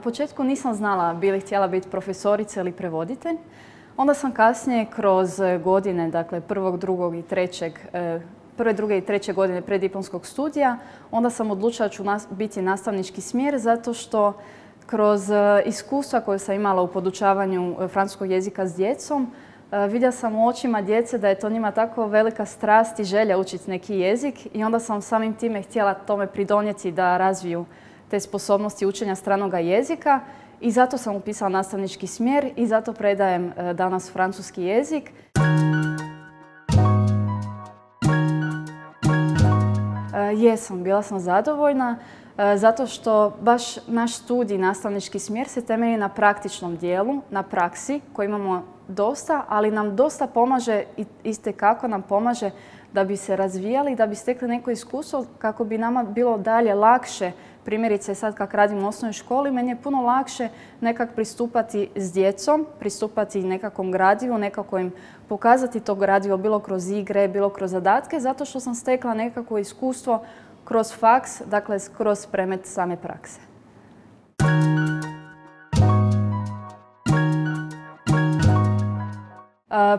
početku nisam znala bi li htjela biti profesorica ili prevoditelj. Onda sam kasnije kroz godine, dakle prve, druge i treće godine preddiplomskog studija, onda sam odlučila da ću biti nastavnički smjer zato što kroz iskustva koje sam imala u podučavanju francuskog jezika s djecom, vidjela sam u očima djece da je to njima tako velika strast i želja učiti neki jezik i onda sam samim time htjela tome pridonijeti da razviju te sposobnosti učenja stranoga jezika i zato sam upisala nastavnički smjer i zato predajem danas francuski jezik. Jesam, bila sam zadovoljna zato što baš naš studij, nastavnički smjer se temelji na praktičnom dijelu, na praksi koju imamo dosta, ali nam dosta pomaže i itekako nam pomaže da bi se razvijali, da bi stekli neko iskustvo kako bi nama bilo dalje lakše. Primjerice sad kak radim u osnovnoj školi, meni je puno lakše nekak pristupati s djecom, pristupati nekakvom gradivu, nekako im pokazati to gradivo bilo kroz igre, bilo kroz zadatke, zato što sam stekla nekako iskustvo kroz faks, dakle kroz predmet same prakse.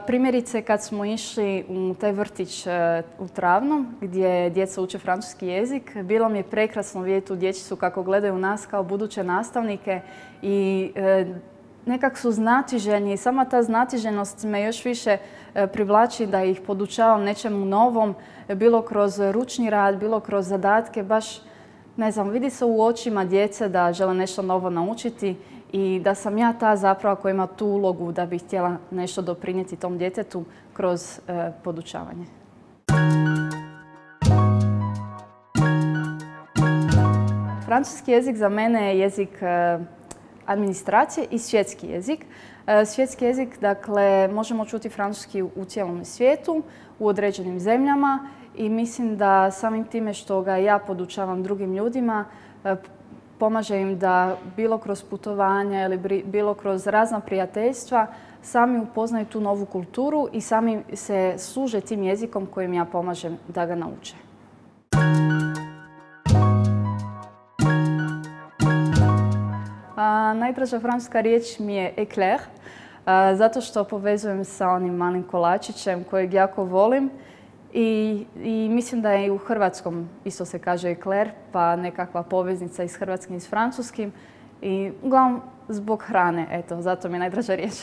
Primjerice, kad smo išli u taj vrtić u Travnom, gdje djeca uče francuski jezik, bilo mi je prekrasno vidjeti tu dječicu kako gledaju nas kao buduće nastavnike i nekak su znatiželjni i sama ta znatiželjnost me još više privlači da ih podučavam nečemu novom, bilo kroz ručni rad, bilo kroz zadatke, baš ne znam, vidi se u očima djece da žele nešto novo naučiti i da sam ja ta zapravo koja ima tu ulogu da bih htjela nešto doprinijeti tom djetetu kroz podučavanje. Francuski jezik za mene je jezik administracije i svjetski jezik. Svjetski jezik, dakle, možemo čuti francuski u cijelom svijetu, u određenim zemljama i mislim da samim time što ga ja podučavam drugim ljudima, pomaže im da bilo kroz putovanja ili bilo kroz razna prijateljstva sami upoznaju tu novu kulturu i sami se služe tim jezikom kojim ja pomažem da ga nauče. Najdraža francuska riječ mi je éclair, zato što povezujem sa onim malim kolačićem kojeg jako volim. I mislim da je i u hrvatskom isto se kaže éclair, pa nekakva poveznica iz hrvatskim i s francuskim. I uglavnom zbog hrane, eto, zato mi je najdraža riječ.